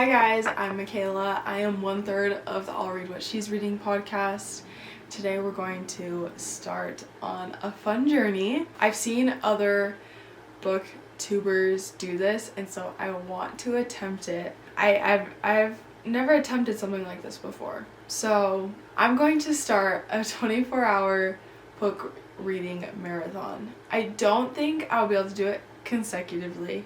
Hi guys, I'm Mikayla. I am 1/3 of the I'll Read What She's Reading podcast. Today we're going to start on a fun journey. I've seen other booktubers do this, and so I want to attempt it. I've never attempted something like this before. So I'm going to start a 24-hour book reading marathon. I don't think I'll be able to do it consecutively,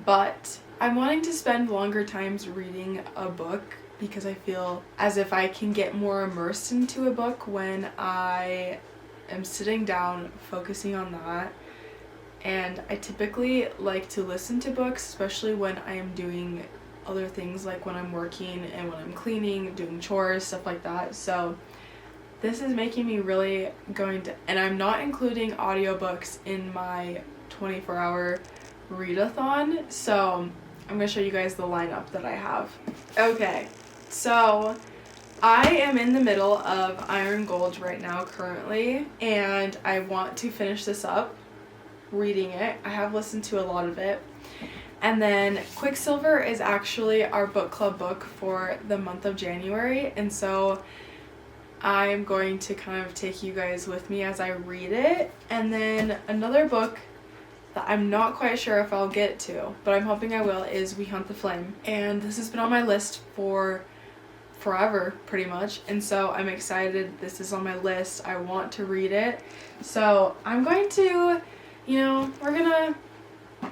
but I'm wanting to spend longer times reading a book because I feel as if I can get more immersed into a book when I am sitting down focusing on that. And I typically like to listen to books, especially when I am doing other things, like when I'm working and when I'm cleaning, doing chores, stuff like that. So this is making me really and I'm not including audiobooks in my 24-hour read-a-thon, so I'm going to show you guys the lineup that I have. Okay, so I am in the middle of Iron Gold right now currently, and I want to finish this up, reading it. I have listened to a lot of it. And then Quicksilver is actually our book club book for the month of January, and so I'm going to kind of take you guys with me as I read it. And then another book that I'm not quite sure if I'll get to, but I'm hoping I will, is We Hunt the Flame. And this has been on my list for forever, pretty much. And so I'm excited. This is on my list. I want to read it. So I'm going to,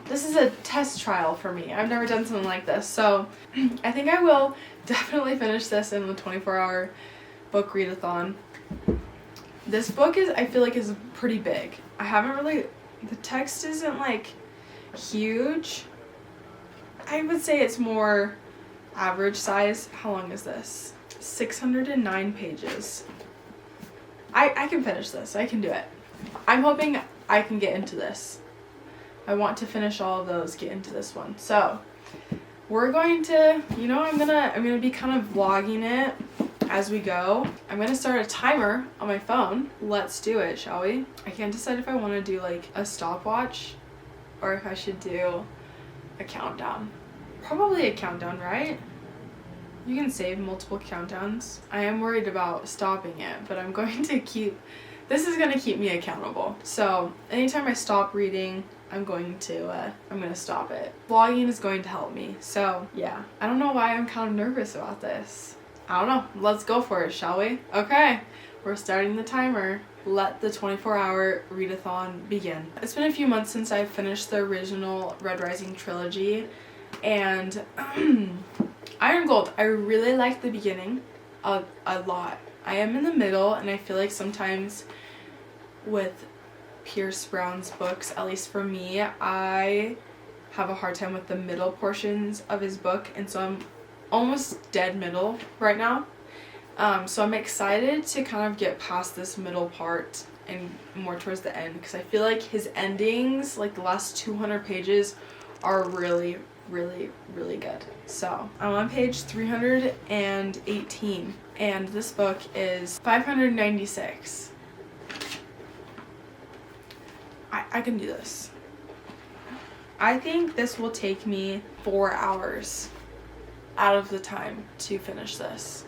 this is a test trial for me. I've never done something like this. So I think I will definitely finish this in the 24-hour book read-a-thon. This book I feel like is pretty big. The text isn't like huge. I would say it's more average size. How long is this? 609 pages. I can finish this. I can do it. I'm hoping I can get into this. I want to finish all of those, get into this one. So we're going to, I'm gonna be kind of vlogging it as we go. I'm gonna start a timer on my phone. Let's do it, shall we? I can't decide if I want to do like a stopwatch or if I should do a countdown. Probably a countdown, right? You can save multiple countdowns. I am worried about stopping it, but I'm going to this is gonna keep me accountable. So anytime I stop reading, I'm gonna stop it. Vlogging is going to help me. So yeah, I don't know why I'm kind of nervous about this. I don't know. Let's go for it, shall we? Okay, we're starting the timer. Let the 24-hour read-a-thon begin. It's been a few months since I've finished the original Red Rising trilogy, and Iron Gold, I really like the beginning a lot. I am in the middle, and I feel like sometimes with Pierce Brown's books, at least for me, I have a hard time with the middle portions of his book, and so I'm almost dead middle right now. So I'm excited to kind of get past this middle part and more towards the end, because I feel like his endings, like the last 200 pages, are really, really, really good. So I'm on page 318, and this book is 596. I can do this. I think this will take me 4 hours out of the time to finish this.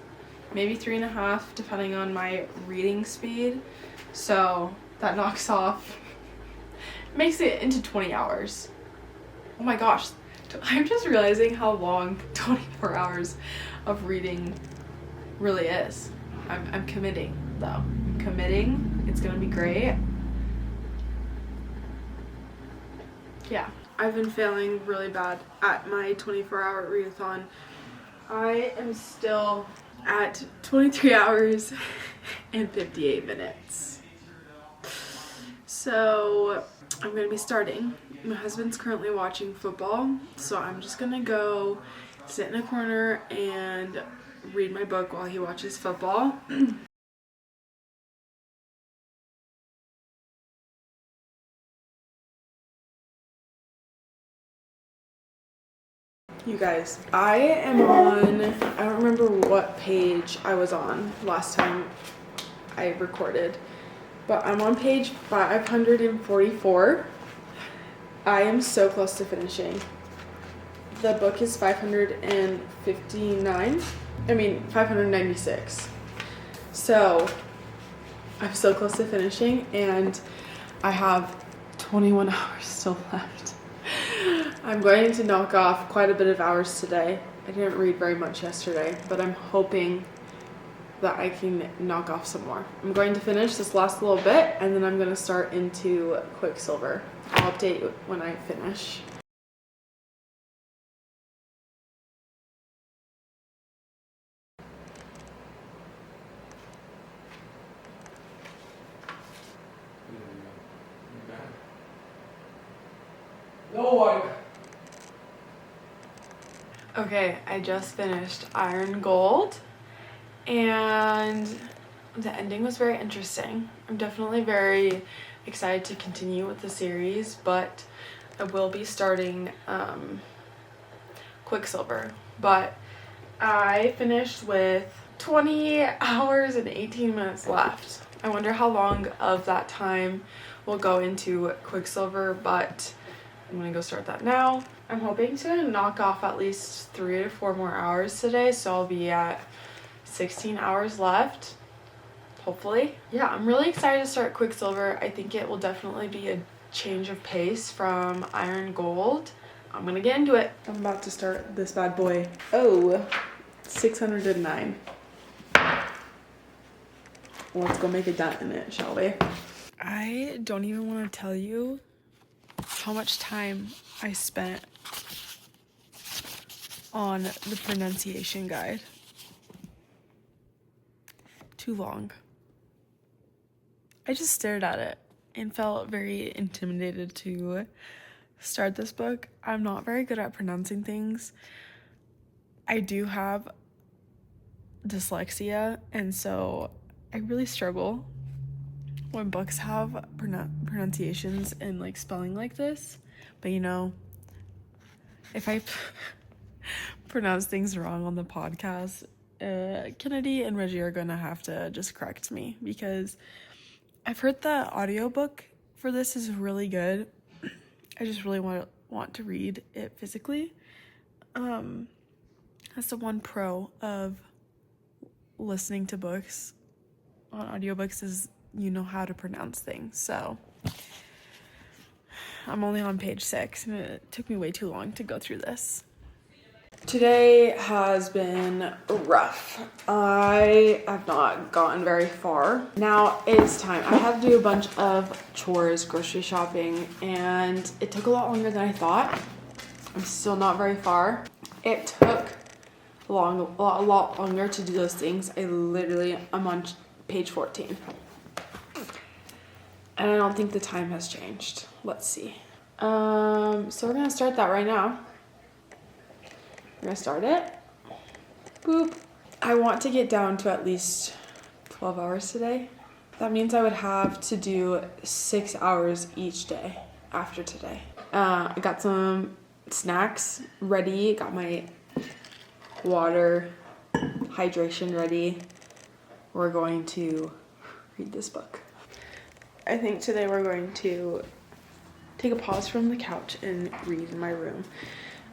Maybe 3.5, depending on my reading speed. So that knocks off, makes it into 20 hours. Oh my gosh, I'm just realizing how long 24 hours of reading really is. I'm committing though. I'm committing. It's gonna be great. Yeah, I've been failing really bad at my 24-hour read-a-thon. I am still at 23 hours and 58 minutes. So I'm going to be starting. My husband's currently watching football, so I'm just going to go sit in a corner and read my book while he watches football. You guys, I don't remember what page I was on last time I recorded, but I'm on page 544. I am so close to finishing. The book is 596. So I'm so close to finishing, and I have 21 hours still left. I'm going to knock off quite a bit of hours today. I didn't read very much yesterday, but I'm hoping that I can knock off some more. I'm going to finish this last little bit, and then I'm going to start into Quicksilver. I'll update you when I finish. Okay, I just finished Iron Gold, and the ending was very interesting. I'm definitely very excited to continue with the series, but I will be starting Quicksilver. But I finished with 20 hours and 18 minutes left. I wonder how long of that time will go into Quicksilver, but I'm gonna go start that now. I'm hoping to knock off at least 3 to 4 more hours today, so I'll be at 16 hours left, hopefully. Yeah, I'm really excited to start Quicksilver. I think it will definitely be a change of pace from Iron Gold. I'm gonna get into it. I'm about to start this bad boy. Oh, 609. Let's go make a dent in it, shall we? I don't even want to tell you how much time I spent on the pronunciation guide. Too long. I just stared at it and felt very intimidated to start this book. I'm not very good at pronouncing things. I do have dyslexia, and so I really struggle when books have pronunciations and like spelling like this. But you know, if I pronounce things wrong on the podcast, Kennedy and Reggie are gonna have to just correct me, because I've heard the audiobook for this is really good. I just really want to read it physically. That's the one pro of listening to books on audiobooks, is you know how to pronounce things. So I'm only on page 6, and it took me way too long to go through this. Today has been rough. I have not gotten very far. Now it's time. I had to do a bunch of chores, grocery shopping, and it took a lot longer than I thought. I'm still not very far. It took a lot longer to do those things. I'm on page 14. And I don't think the time has changed. Let's see. So we're gonna start that right now. We're gonna start it. Boop. I want to get down to at least 12 hours today. That means I would have to do 6 hours each day after today. I got some snacks ready, got my water, hydration ready. We're going to read this book. I think today we're going to take a pause from the couch and read in my room.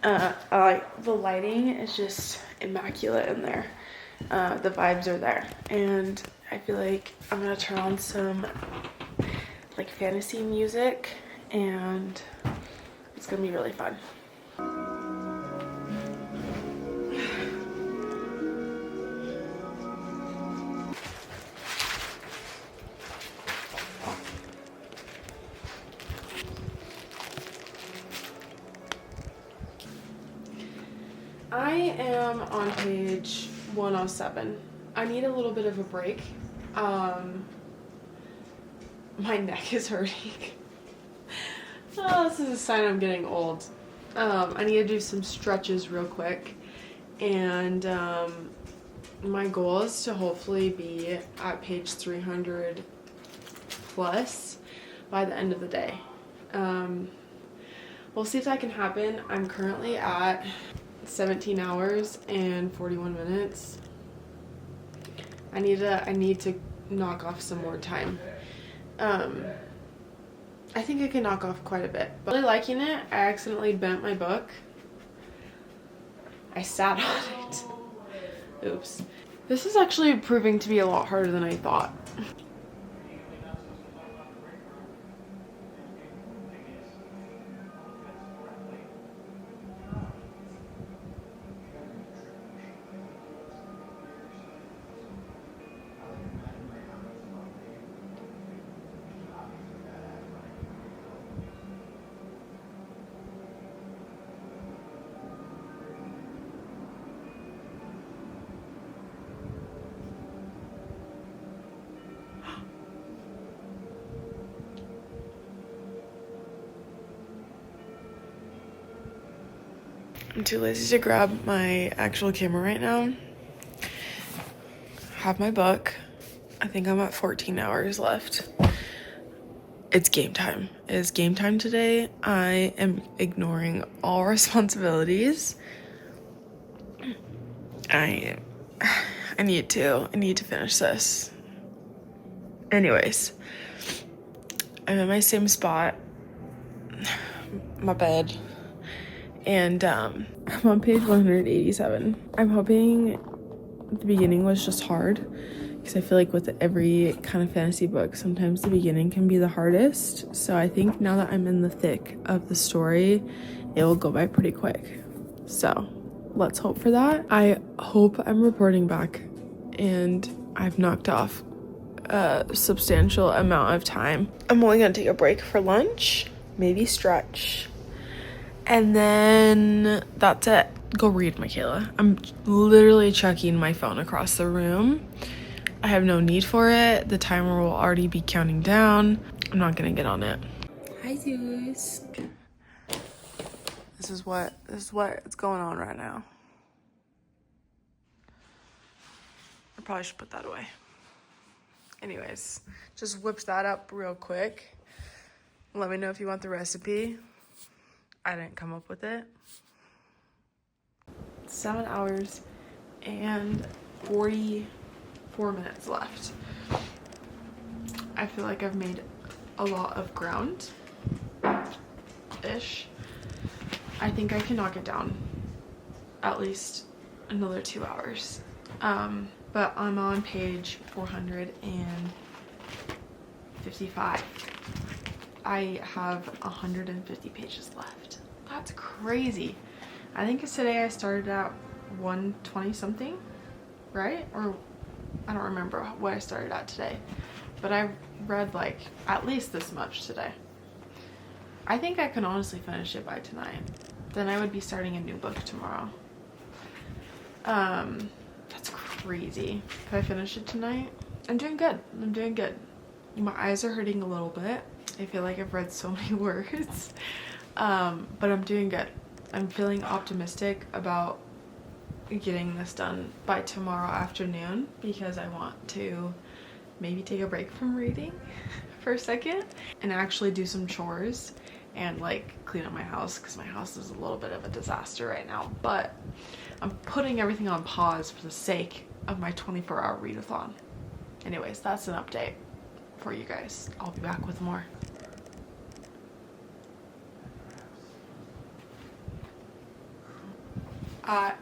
The lighting is just immaculate in there. The vibes are there, and I feel like I'm gonna turn on some like fantasy music, and it's gonna be really fun. I am on page 107. I need a little bit of a break. My neck is hurting. Oh, this is a sign I'm getting old. I need to do some stretches real quick. And my goal is to hopefully be at page 300 plus by the end of the day. We'll see if that can happen. I'm currently at 17 hours and 41 minutes. I need to knock off some more time. I think I can knock off quite a bit. But really liking it. I accidentally bent my book. I sat on it. Oops. This is actually proving to be a lot harder than I thought. I'm too lazy to grab my actual camera right now. Have my book. I think I'm at 14 hours left. It's game time. It is game time today. I am ignoring all responsibilities. I need to finish this. Anyways, I'm in my same spot, my bed, and I'm on page 187. I'm hoping the beginning was just hard, because I feel like with every kind of fantasy book, sometimes the beginning can be the hardest. So I think now that I'm in the thick of the story, it will go by pretty quick. So let's hope for that. I hope I'm reporting back and I've knocked off a substantial amount of time. I'm only gonna take a break for lunch, maybe stretch, and then that's it. Go read, Mikayla. I'm literally chucking my phone across the room. I have no need for it. The timer will already be counting down. I'm not gonna get on it. Hi, Zeus. This is what's going on right now. I probably should put that away. Anyways, just whipped that up real quick. Let me know if you want the recipe. I didn't come up with it. 7 hours and 44 minutes left. I feel like I've made a lot of ground ish. I think I can knock it down at least another 2 hours. But I'm on page 455. I have 150 pages left. That's crazy. I think today I started at 120 something, right? Or I don't remember what I started at today, but I read like at least this much today. I think I can honestly finish it by tonight. Then I would be starting a new book tomorrow. That's crazy. If I finish it tonight, I'm doing good. I'm doing good. My eyes are hurting a little bit. I feel like I've read so many words, but I'm doing good. I'm feeling optimistic about getting this done by tomorrow afternoon, because I want to maybe take a break from reading for a second and actually do some chores and like clean up my house, because my house is a little bit of a disaster right now. But I'm putting everything on pause for the sake of my 24-hour read-a-thon. Anyways, that's an update for you guys. I'll be back with more.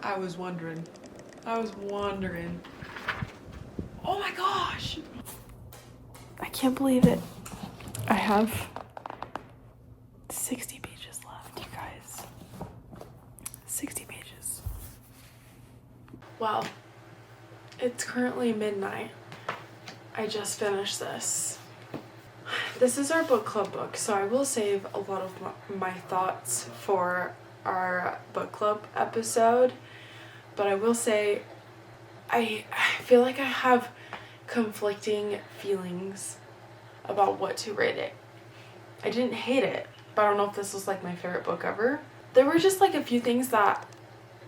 I was wondering. Oh my gosh! I can't believe it. I have 60 pages left, you guys. 60 pages. Well, it's currently midnight. I just finished this. This is our book club book, so I will save a lot of my thoughts for our book club episode. But I will say, I feel like I have conflicting feelings about what to rate it. I didn't hate it, but I don't know if this was like my favorite book ever. There were just like a few things that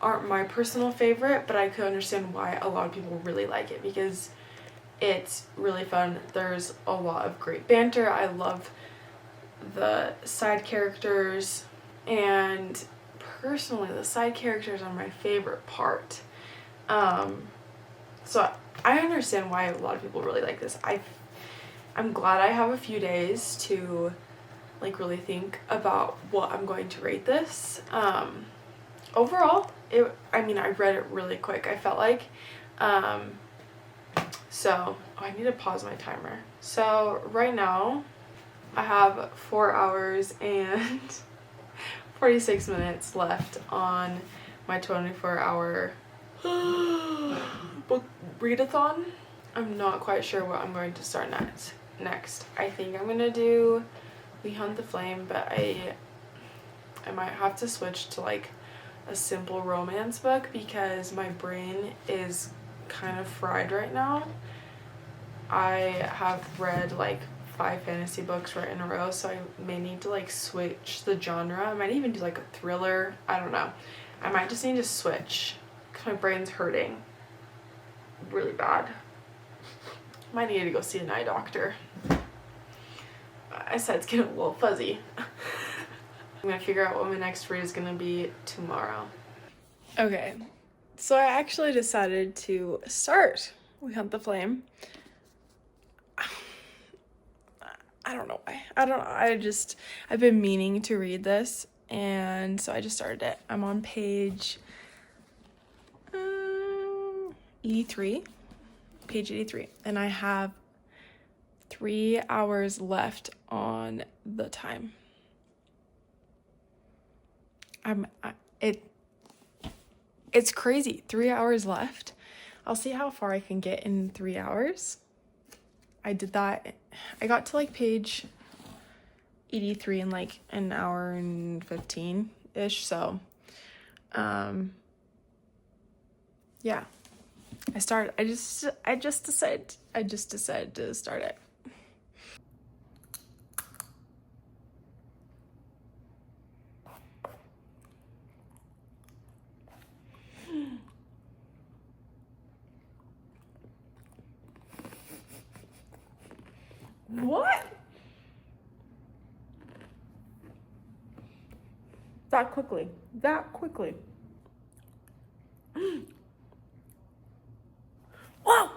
aren't my personal favorite, but I could understand why a lot of people really like it, because it's really fun. There's a lot of great banter. I love the side characters, and personally the side characters are my favorite part. So I understand why a lot of people really like this. I'm glad I have a few days to like really think about what I'm going to rate this. overall, I mean, I read it really quick, I felt like. So, oh, I need to pause my timer. So, right now, I have 4 hours and 46 minutes left on my 24-hour book read-a-thon. I'm not quite sure what I'm going to start next. I think I'm gonna do We Hunt the Flame, but I might have to switch to like a simple romance book because my brain is kind of fried right now. I have read like 5 fantasy books right in a row, so I may need to like switch the genre. I might even do like a thriller. I don't know. I might just need to switch because my brain's hurting really bad. Might need to go see an eye doctor. I said it's getting a little fuzzy. I'm gonna figure out what my next read is gonna be tomorrow. Okay, so I actually decided to start We Hunt the Flame. I don't know why. I've been meaning to read this, and so I just started it. I'm on page 83, and I have 3 hours left on the time. It's crazy. 3 hours left. I'll see how far I can get in 3 hours. I did that. I got to like page 83 in like an hour and 15-ish. So, yeah. I just decided to start it. What? That quickly. Whoa!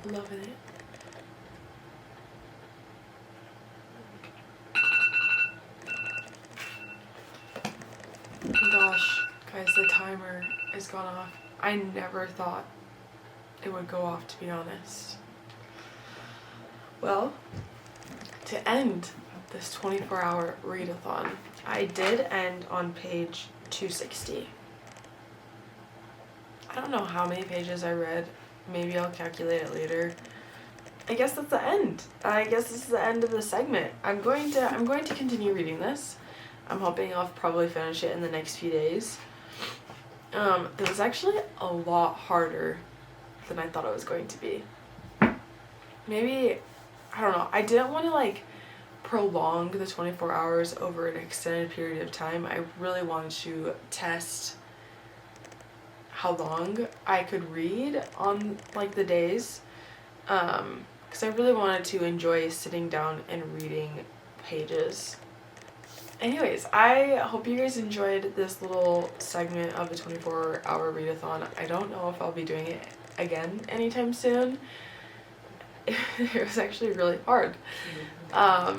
Loving it. Gosh, guys, the timer is gone off. I never thought it would go off, to be honest. Well, to end this 24-hour read-a-thon, I did end on page 260. I don't know how many pages I read. Maybe I'll calculate it later. I guess that's the end. I guess this is the end of the segment. I'm going to continue reading this. I'm hoping I'll probably finish it in the next few days. It was actually a lot harder than I thought it was going to be. Maybe, I don't know. I didn't want to like prolong the 24 hours over an extended period of time. I really wanted to test how long I could read on like the days, because I really wanted to enjoy sitting down and reading pages. Anyways, I hope you guys enjoyed this little segment of the 24-hour read-a-thon. I don't know if I'll be doing it again anytime soon. It was actually really hard. I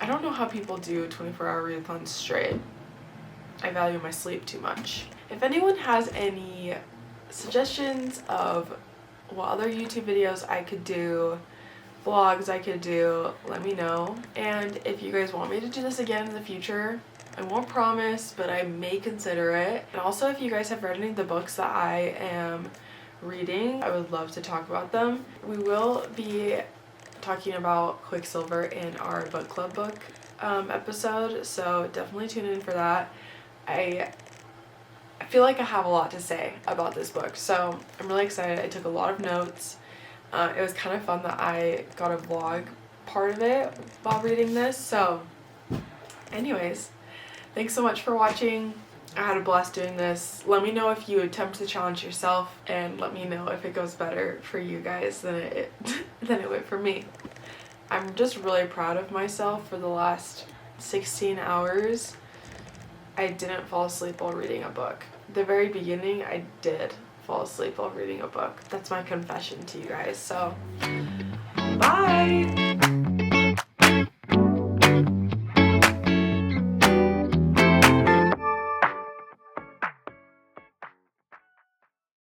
don't know how people do 24-hour read-a-thons straight. I value my sleep too much. If anyone has any suggestions of what other YouTube videos I could do, vlogs I could do, let me know. And if you guys want me to do this again in the future, I won't promise, but I may consider it. And also, if you guys have read any of the books that I am reading, I would love to talk about them. We will be talking about Quicksilver in our book club book episode, so definitely tune in for that. I feel like I have a lot to say about this book, so I'm really excited. I took a lot of notes. It was kind of fun that I got a vlog part of it while reading this. So anyways, Thanks so much for watching. I had a blast doing this. Let me know if you attempt the challenge yourself, and let me know if it goes better for you guys than it went for me. I'm just really proud of myself. For the last 16 hours, I didn't fall asleep while reading a book. The very beginning, I did fall asleep while reading a book. That's my confession to you guys. So, bye!